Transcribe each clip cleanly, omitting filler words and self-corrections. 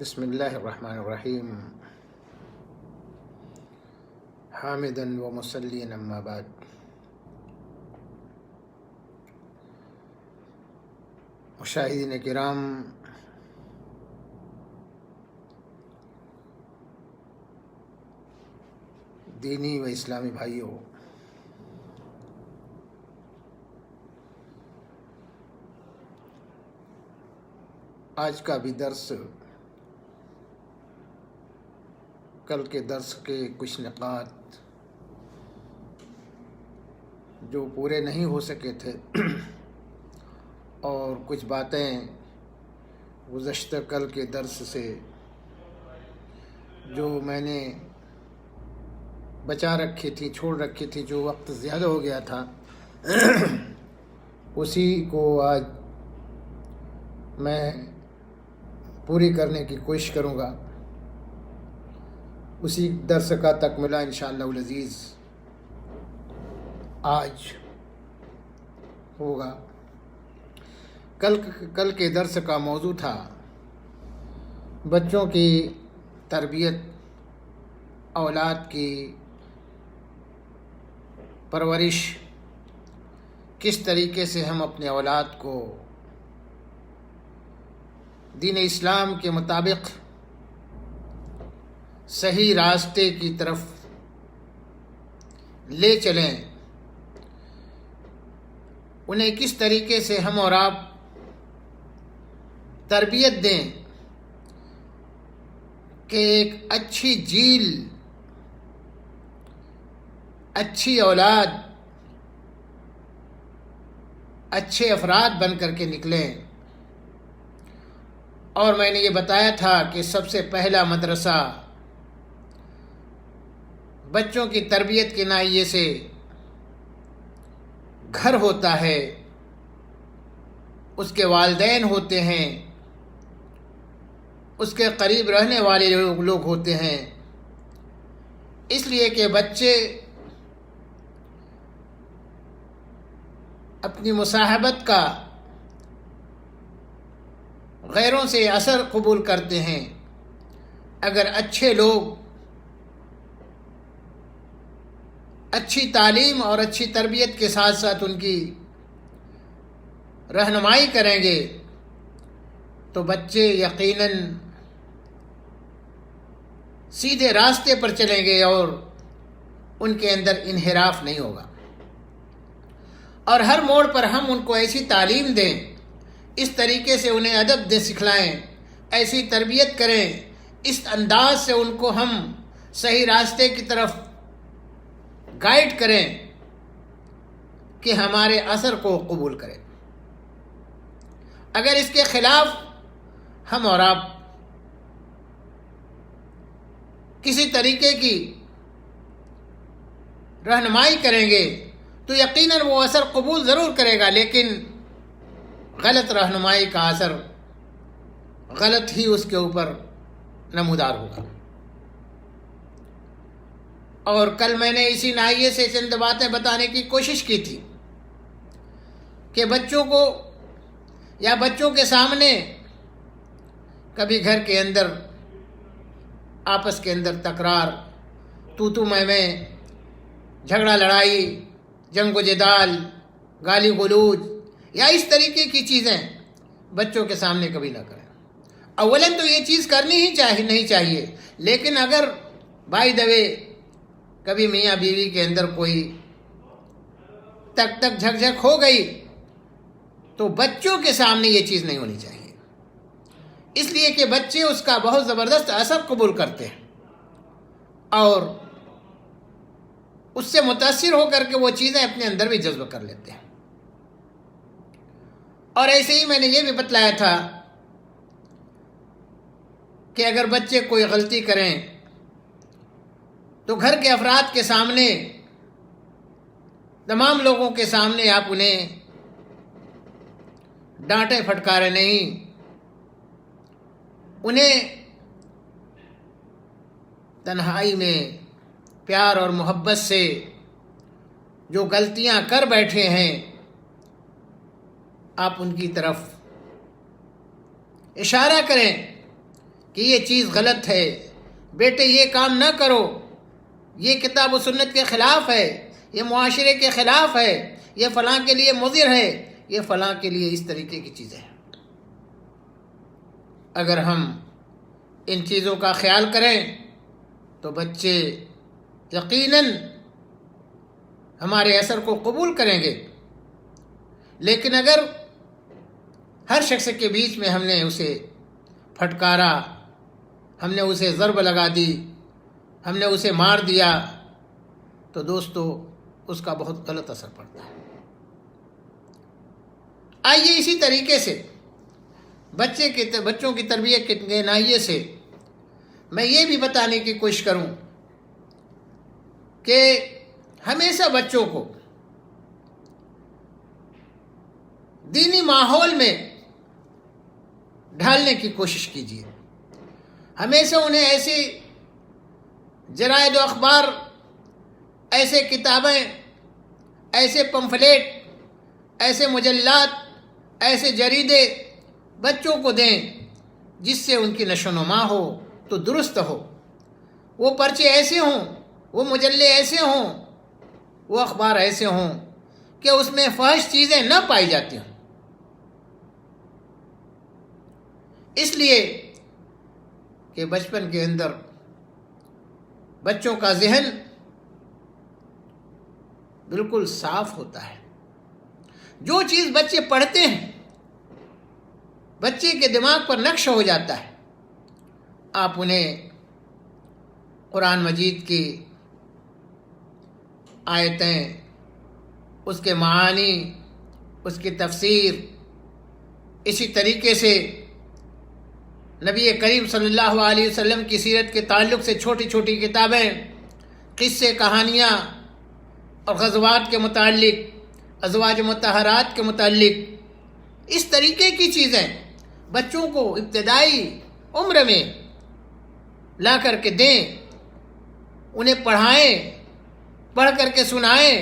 بسم اللہ الرحمن الرحیم حامدا و مسلین اما بعد. مشاہدین کرام، دینی و اسلامی بھائیوں، آج کا بھی درس کل کے درس کے کچھ نقاط جو پورے نہیں ہو سکے تھے اور کچھ باتیں گزشتہ کل کے درس سے جو میں نے بچا رکھی تھی، چھوڑ رکھی تھی، جو وقت زیادہ ہو گیا تھا، اسی کو آج میں پوری کرنے کی کوشش کروں گا. اسی درس کا تکملہ انشاءاللہ العزیز آج ہوگا. کل کے درس کا موضوع تھا بچوں کی تربیت، اولاد کی پرورش، کس طریقے سے ہم اپنے اولاد کو دین اسلام کے مطابق صحیح راستے کی طرف لے چلیں، انہیں کس طریقے سے ہم اور آپ تربیت دیں کہ ایک اچھی جیل، اچھی اولاد، اچھے افراد بن کر کے نکلیں. اور میں نے یہ بتایا تھا کہ سب سے پہلا مدرسہ بچوں کی تربیت کے ناحیے سے گھر ہوتا ہے، اس کے والدین ہوتے ہیں، اس کے قریب رہنے والے لوگ ہوتے ہیں. اس لیے کہ بچے اپنی مصاحبت کا غیروں سے اثر قبول کرتے ہیں. اگر اچھے لوگ اچھی تعلیم اور اچھی تربیت کے ساتھ ساتھ ان کی رہنمائی کریں گے تو بچے یقیناً سیدھے راستے پر چلیں گے اور ان کے اندر انحراف نہیں ہوگا. اور ہر موڑ پر ہم ان کو ایسی تعلیم دیں، اس طریقے سے انہیں ادب سکھلائیں، ایسی تربیت کریں، اس انداز سے ان کو ہم صحیح راستے کی طرف گائیڈ کریں کہ ہمارے اثر کو قبول کریں. اگر اس کے خلاف ہم اور آپ کسی طریقے کی رہنمائی کریں گے تو یقیناً وہ اثر قبول ضرور کرے گا، لیکن غلط رہنمائی کا اثر غلط ہی اس کے اوپر نمودار ہوگا. اور کل میں نے اسی ناحیے سے چند باتیں بتانے کی کوشش کی تھی کہ بچوں کو یا بچوں کے سامنے کبھی گھر کے اندر آپس کے اندر تکرار، تو میں، جھگڑا لڑائی، جنگ و جدال، گالی گلوج یا اس طریقے کی چیزیں بچوں کے سامنے کبھی نہ کریں. اولاً تو یہ چیز کرنی ہی نہیں چاہیے، لیکن اگر بائی دا وے کبھی میاں بیوی کے اندر کوئی تک جھک ہو گئی تو بچوں کے سامنے یہ چیز نہیں ہونی چاہیے، اس لیے کہ بچے اس کا بہت زبردست اثر قبول کرتے ہیں اور اس سے متاثر ہو کر کے وہ چیزیں اپنے اندر بھی جذب کر لیتے ہیں. اور ایسے ہی میں نے یہ بھی بتلایا تھا کہ اگر بچے کوئی غلطی کریں تو گھر کے افراد کے سامنے، تمام لوگوں کے سامنے آپ انہیں ڈانٹے پھٹکارے نہیں، انہیں تنہائی میں پیار اور محبت سے جو غلطیاں کر بیٹھے ہیں آپ ان کی طرف اشارہ کریں کہ یہ چیز غلط ہے، بیٹے یہ کام نہ کرو، یہ کتاب و سنت کے خلاف ہے، یہ معاشرے کے خلاف ہے، یہ فلاں کے لیے مضر ہے، یہ فلاں کے لیے اس طریقے کی چیزیں ہیں۔ اگر ہم ان چیزوں کا خیال کریں تو بچے یقیناً ہمارے اثر کو قبول کریں گے۔ لیکن اگر ہر شخص کے بیچ میں ہم نے اسے پھٹکارا، ہم نے اسے ضرب لگا دی، ہم نے اسے مار دیا، تو دوستو اس کا بہت غلط اثر پڑتا ہے۔ آئیے اسی طریقے سے بچوں کی تربیت کے گہنائیے سے میں یہ بھی بتانے کی کوشش کروں کہ ہمیشہ بچوں کو دینی ماحول میں ڈھالنے کی کوشش کیجیے۔ ہمیشہ انہیں ایسی جرائد و اخبار، ایسے کتابیں، ایسے پمفلیٹ، ایسے مجلات، ایسے جریدے بچوں کو دیں جس سے ان کی نشو و نما ہو تو درست ہو۔ وہ پرچے ایسے ہوں، وہ مجلے ایسے ہوں، وہ اخبار ایسے ہوں کہ اس میں فحش چیزیں نہ پائی جاتی ہوں۔ اس لیے کہ بچپن کے اندر بچوں کا ذہن بالکل صاف ہوتا ہے۔ جو چیز بچے پڑھتے ہیں بچے کے دماغ پر نقش ہو جاتا ہے۔ آپ انہیں قرآن مجید کی آیتیں، اس کے معانی، اس کی تفسیر، اسی طریقے سے نبی کریم صلی اللہ علیہ وسلم کی سیرت کے تعلق سے چھوٹی چھوٹی کتابیں، قصے، کہانیاں اور غزوات کے متعلق، ازواج مطہرات کے متعلق، اس طریقے کی چیزیں بچوں کو ابتدائی عمر میں لا کر کے دیں، انہیں پڑھائیں، پڑھ کر کے سنائیں،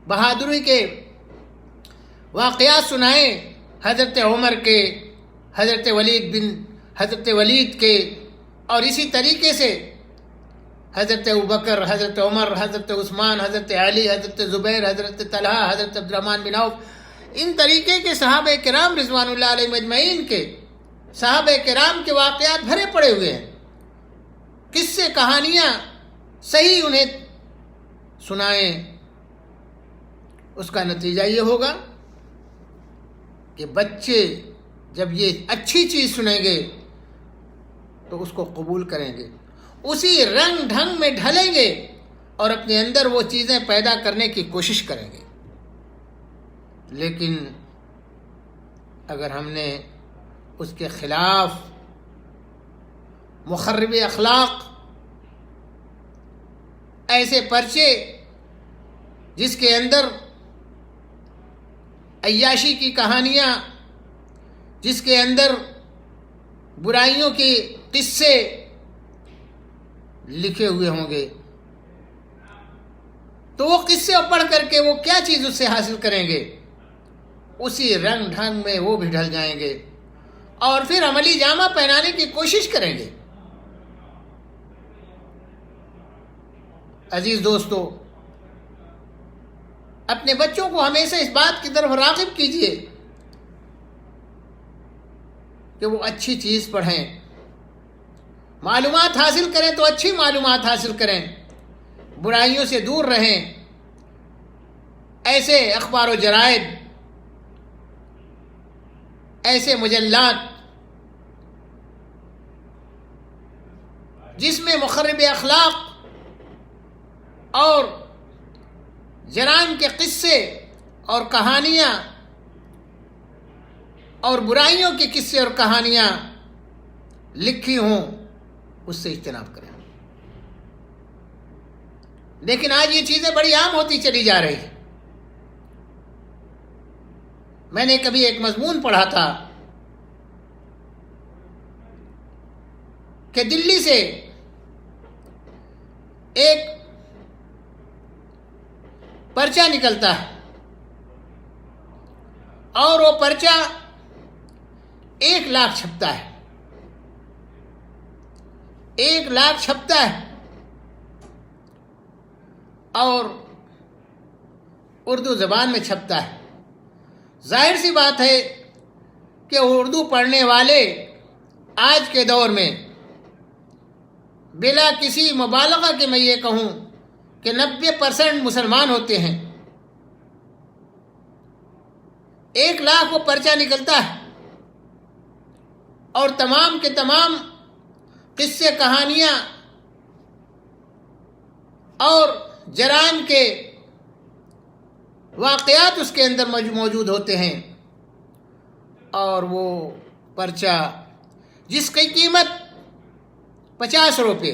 بہادری کے واقعات سنائیں، حضرت عمر کے، حضرت ولید کے، اور اسی طریقے سے حضرت ابوبکر، حضرت عمر، حضرت عثمان، حضرت علی، حضرت زبیر، حضرت طلحہ، حضرت عبد الرحمن بن عوف، ان طریقے کے صحابہ کرام رضوان اللہ علیہم اجمعین کے، صحابہ کرام کے واقعات بھرے پڑے ہوئے ہیں۔ قصے، کہانیاں صحیح انہیں سنائیں۔ اس کا نتیجہ یہ ہوگا کہ بچے جب یہ اچھی چیز سنیں گے تو اس کو قبول کریں گے، اسی رنگ ڈھنگ میں ڈھلیں گے اور اپنے اندر وہ چیزیں پیدا کرنے کی کوشش کریں گے۔ لیکن اگر ہم نے اس کے خلاف مخرب اخلاق، ایسے پرچے جس کے اندر عیاشی کی کہانیاں، جس کے اندر برائیوں کے قصے لکھے ہوئے ہوں گے، تو وہ قصے پڑھ کر کے وہ کیا چیز اس سے حاصل کریں گے؟ اسی رنگ ڈھنگ میں وہ بھی ڈھل جائیں گے اور پھر عملی جامہ پہنانے کی کوشش کریں گے۔ عزیز دوستو، اپنے بچوں کو ہمیشہ اس بات کی طرف راغب کیجیے کہ وہ اچھی چیز پڑھیں، معلومات حاصل کریں تو اچھی معلومات حاصل کریں، برائیوں سے دور رہیں۔ ایسے اخبار و جرائد، ایسے مجلات جس میں مخرب اخلاق اور جرائم کے قصے اور کہانیاں اور برائیوں کے قصے اور کہانیاں لکھی ہوں، اس سے اجتناب کریں۔ لیکن آج یہ چیزیں بڑی عام ہوتی چلی جا رہی ہیں۔ میں نے کبھی ایک مضمون پڑھا تھا کہ دلی سے ایک پرچہ نکلتا ہے اور وہ پرچہ 1 لاکھ چھپتا ہے۔ 1,00,000 چھپتا ہے اور اردو زبان میں چھپتا ہے۔ ظاہر سی بات ہے کہ اردو پڑھنے والے آج کے دور میں بلا کسی مبالغہ کے میں یہ کہوں کہ 90% مسلمان ہوتے ہیں۔ 1,00,000 وہ پرچہ نکلتا ہے اور تمام کے تمام قصے، کہانیاں اور جرائم کے واقعات اس کے اندر موجود ہوتے ہیں، اور وہ پرچہ جس کی قیمت 50 روپے،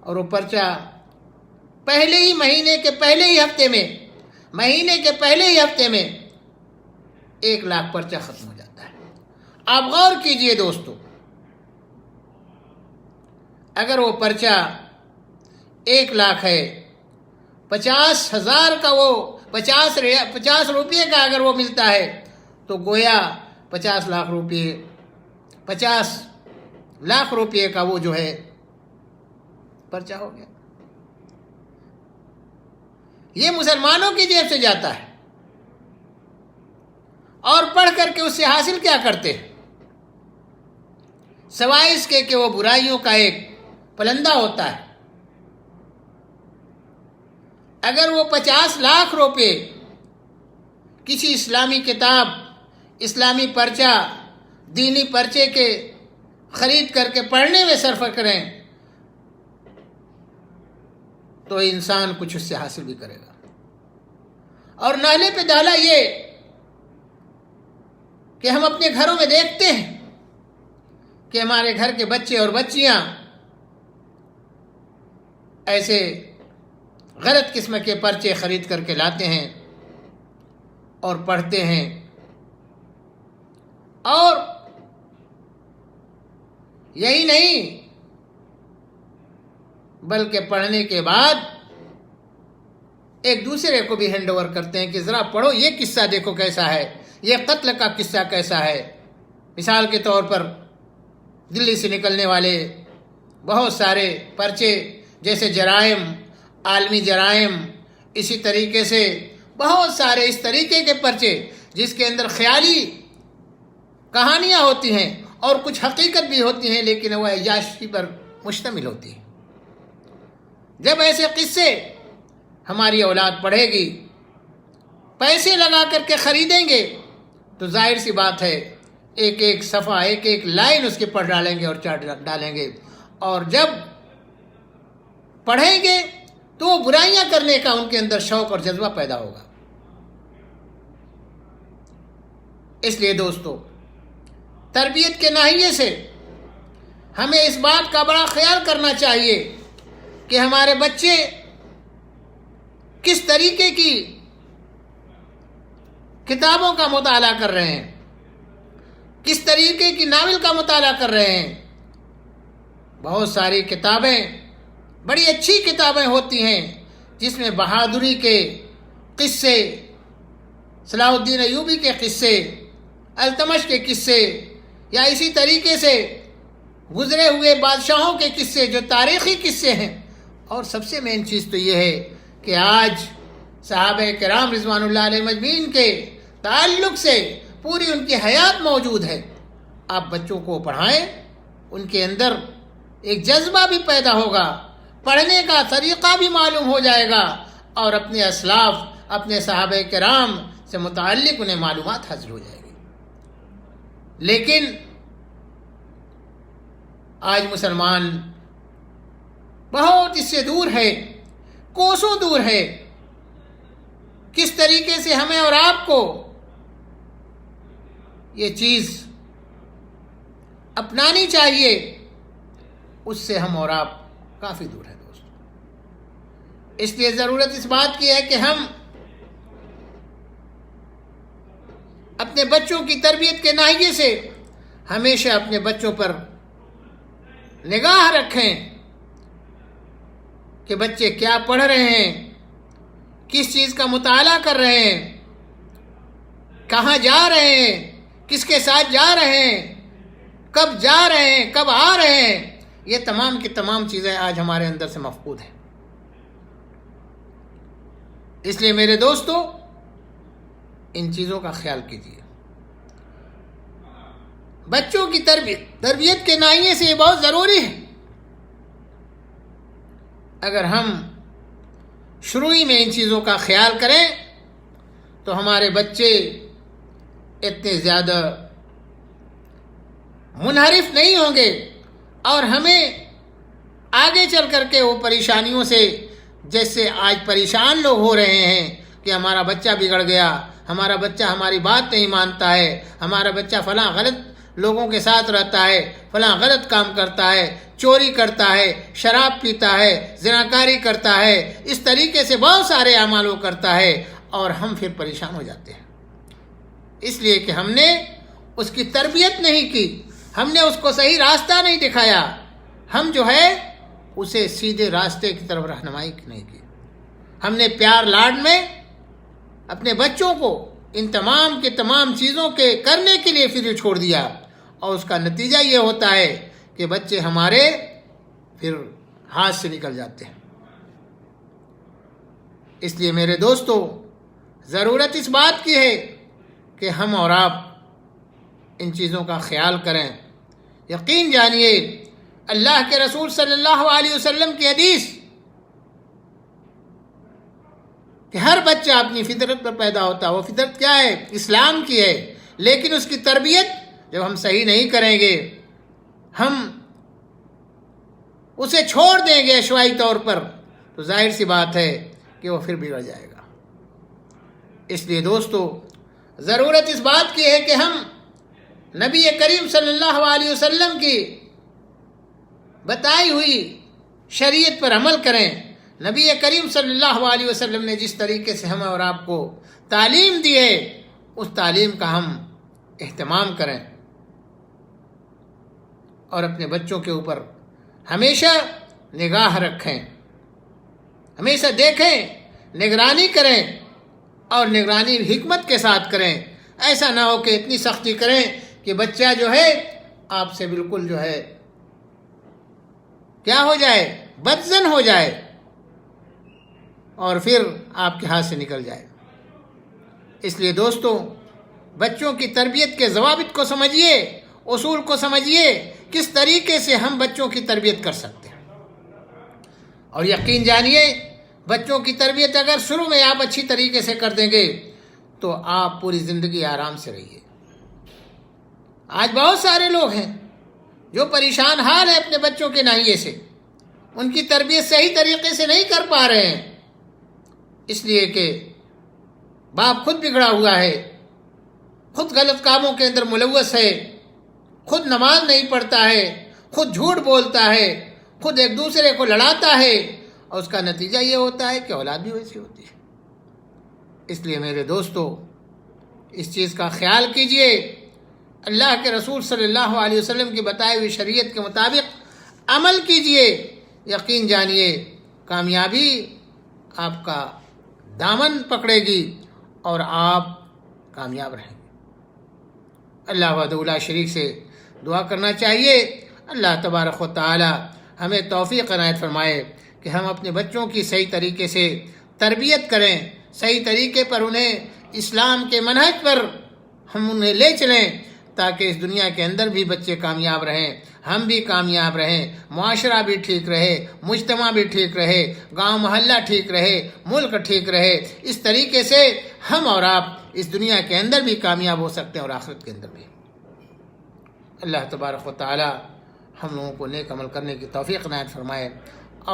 اور وہ پرچہ پہلے ہی مہینے کے پہلے ہی ہفتے میں 1,00,000 پرچہ ختم ہو جاتا ہے۔ آپ غور کیجئے دوستو، اگر وہ پرچہ 1,00,000 ہے، 50,000 کا وہ 50 روپے کا اگر وہ ملتا ہے تو گویا 50 لاکھ روپے کا وہ جو ہے پرچہ ہو گیا۔ یہ مسلمانوں کی جیب سے جاتا ہے، اور پڑھ کر کے اس سے حاصل کیا کرتے ہیں؟ سوائے اس کے کہ وہ برائیوں کا ایک پلندہ ہوتا ہے۔ اگر وہ 50 لاکھ روپے کسی اسلامی کتاب، اسلامی پرچہ، دینی پرچے کے خرید کر کے پڑھنے میں صرف کریں تو انسان کچھ اس سے حاصل بھی کرے گا۔ اور نالے پہ ڈالا یہ کہ ہم اپنے گھروں میں دیکھتے ہیں کہ ہمارے گھر کے بچے اور بچیاں ایسے غلط قسم کے پرچے خرید کر کے لاتے ہیں اور پڑھتے ہیں، اور یہی نہیں بلکہ پڑھنے کے بعد ایک دوسرے کو بھی ہینڈ اوور کرتے ہیں کہ ذرا پڑھو، یہ قصہ دیکھو کیسا ہے، یہ قتل کا قصہ کیسا ہے۔ مثال کے طور پر دلی سے نکلنے والے بہت سارے پرچے، جیسے جرائم، عالمی جرائم، اسی طریقے سے بہت سارے اس طریقے کے پرچے جس کے اندر خیالی کہانیاں ہوتی ہیں اور کچھ حقیقت بھی ہوتی ہیں، لیکن وہ عیاشی پر مشتمل ہوتی ہے۔ جب ایسے قصے ہماری اولاد پڑھے گی، پیسے لگا کر کے خریدیں گے، تو ظاہر سی بات ہے ایک ایک صفحہ، ایک ایک لائن اس کے پڑھ ڈالیں گے اور چاٹ ڈالیں گے، اور جب پڑھیں گے تو وہ برائیاں کرنے کا ان کے اندر شوق اور جذبہ پیدا ہوگا۔ اس لیے دوستو، تربیت کے ناحیے سے ہمیں اس بات کا بڑا خیال کرنا چاہیے کہ ہمارے بچے کس طریقے کی کتابوں کا مطالعہ کر رہے ہیں، کس طریقے کی ناول کا مطالعہ کر رہے ہیں۔ بہت ساری کتابیں، بڑی اچھی کتابیں ہوتی ہیں جس میں بہادری کے قصے، صلاح الدین ایوبی کے قصے، التمش کے قصے، یا اسی طریقے سے گزرے ہوئے بادشاہوں کے قصے جو تاریخی قصے ہیں۔ اور سب سے مین چیز تو یہ ہے کہ آج صحابہ کرام رضوان اللہ علیہ مجمعین کے تعلق سے پوری ان کی حیات موجود ہے۔ آپ بچوں کو پڑھائیں، ان کے اندر ایک جذبہ بھی پیدا ہوگا، پڑھنے کا طریقہ بھی معلوم ہو جائے گا، اور اپنے اسلاف، اپنے صحابہ کرام سے متعلق انہیں معلومات حاصل ہو جائے گی۔ لیکن آج مسلمان بہت اس سے دور ہے، کوسوں دور ہے۔ کس طریقے سے ہمیں اور آپ کو یہ چیز اپنانی چاہیے، اس سے ہم اور آپ کافی دور ہیں دوستو۔ اس لیے ضرورت اس بات کی ہے کہ ہم اپنے بچوں کی تربیت کے ناحیے سے ہمیشہ اپنے بچوں پر نگاہ رکھیں کہ بچے کیا پڑھ رہے ہیں، کس چیز کا مطالعہ کر رہے ہیں، کہاں جا رہے ہیں، کس کے ساتھ جا رہے ہیں، کب جا رہے ہیں، کب آ رہے ہیں، یہ تمام کی تمام چیزیں آج ہمارے اندر سے مفقود ہیں۔ اس لیے میرے دوستو، ان چیزوں کا خیال کیجیے۔ بچوں کی تربیت کے ناحیے سے یہ بہت ضروری ہے۔ اگر ہم شروع میں ان چیزوں کا خیال کریں تو ہمارے بچے اتنے زیادہ منحرف نہیں ہوں گے، اور ہمیں آگے چل کر کے وہ پریشانیوں سے، جیسے آج پریشان لوگ ہو رہے ہیں کہ ہمارا بچہ بگڑ گیا، ہمارا بچہ ہماری بات نہیں مانتا ہے، ہمارا بچہ فلاں غلط لوگوں کے ساتھ رہتا ہے، فلاں غلط کام کرتا ہے، چوری کرتا ہے، شراب پیتا ہے، زناکاری کرتا ہے، اس طریقے سے بہت سارے اعمال وہ کرتا ہے، اور ہم پھر پریشان ہو جاتے ہیں، اس لیے کہ ہم نے اس کی تربیت نہیں کی، ہم نے اس کو صحیح راستہ نہیں دکھایا، ہم جو ہے اسے سیدھے راستے کی طرف رہنمائی نہیں کی۔ ہم نے پیار لاڈ میں اپنے بچوں کو ان تمام کے تمام چیزوں کے کرنے کے لیے پھر چھوڑ دیا، اور اس کا نتیجہ یہ ہوتا ہے کہ بچے ہمارے پھر ہاتھ سے نکل جاتے ہیں۔ اس لیے میرے دوستو، ضرورت اس بات کی ہے کہ ہم اور آپ ان چیزوں کا خیال کریں۔ یقین جانیے، اللہ کے رسول صلی اللہ علیہ وسلم کی حدیث کہ ہر بچہ اپنی فطرت پر پیدا ہوتا ہے، وہ فطرت کیا ہے؟ اسلام کی ہے، لیکن اس کی تربیت جب ہم صحیح نہیں کریں گے، ہم اسے چھوڑ دیں گے عشوائی طور پر، تو ظاہر سی بات ہے کہ وہ پھر بگڑ جائے گا۔ اس لیے دوستو، ضرورت اس بات کی ہے کہ ہم نبی کریم صلی اللہ علیہ وسلم کی بتائی ہوئی شریعت پر عمل کریں۔ نبی کریم صلی اللہ علیہ وسلم نے جس طریقے سے ہمیں اور آپ کو تعلیم دی ہے، اس تعلیم کا ہم اہتمام کریں، اور اپنے بچوں کے اوپر ہمیشہ نگاہ رکھیں، ہمیشہ دیکھیں، نگرانی کریں، اور نگرانی حکمت کے ساتھ کریں۔ ایسا نہ ہو کہ اتنی سختی کریں کہ بچہ جو ہے آپ سے بالکل جو ہے کیا ہو جائے، بدزن ہو جائے، اور پھر آپ کے ہاتھ سے نکل جائے۔ اس لیے دوستو، بچوں کی تربیت کے ضوابط کو سمجھیے، اصول کو سمجھیے، کس طریقے سے ہم بچوں کی تربیت کر سکتے ہیں۔ اور یقین جانیے، بچوں کی تربیت اگر شروع میں آپ اچھی طریقے سے کر دیں گے تو آپ پوری زندگی آرام سے رہیے۔ آج بہت سارے لوگ ہیں جو پریشان حال ہیں اپنے بچوں کے ناحیے سے، ان کی تربیت صحیح طریقے سے نہیں کر پا رہے ہیں، اس لیے کہ باپ خود بگڑا ہوا ہے، خود غلط کاموں کے اندر ملوث ہے، خود نماز نہیں پڑھتا ہے، خود جھوٹ بولتا ہے، خود ایک دوسرے کو لڑاتا ہے، اور اس کا نتیجہ یہ ہوتا ہے کہ اولاد بھی ویسی ہوتی ہے۔ اس لیے میرے دوستو، اس چیز کا خیال کیجئے، اللہ کے رسول صلی اللہ علیہ وسلم کی بتائی ہوئی شریعت کے مطابق عمل کیجئے۔ یقین جانیے، کامیابی آپ کا دامن پکڑے گی اور آپ کامیاب رہیں گے۔ اللہ وحدہ لا شریک سے دعا کرنا چاہیے، اللہ تبارک و تعالی ہمیں توفیق عنایت فرمائے کہ ہم اپنے بچوں کی صحیح طریقے سے تربیت کریں، صحیح طریقے پر انہیں اسلام کے منہج پر ہم انہیں لے چلیں، تاکہ اس دنیا کے اندر بھی بچے کامیاب رہیں، ہم بھی کامیاب رہیں، معاشرہ بھی ٹھیک رہے، مجتمع بھی ٹھیک رہے، گاؤں محلہ ٹھیک رہے، ملک ٹھیک رہے۔ اس طریقے سے ہم اور آپ اس دنیا کے اندر بھی کامیاب ہو سکتے ہیں اور آخرت کے اندر بھی۔ اللہ تبارک و تعالی ہم لوگوں کو نیک عمل کرنے کی توفیق عنایت فرمائے،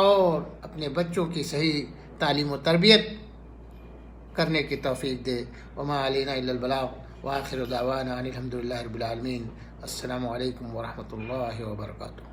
اور اپنے بچوں کی صحیح تعلیم و تربیت کرنے کی توفیق دے۔ وما علینا الا البلاغ، وآخر دعوانا ان الحمد للہ رب العالمین۔ السلام علیکم ورحمۃ اللہ وبرکاتہ۔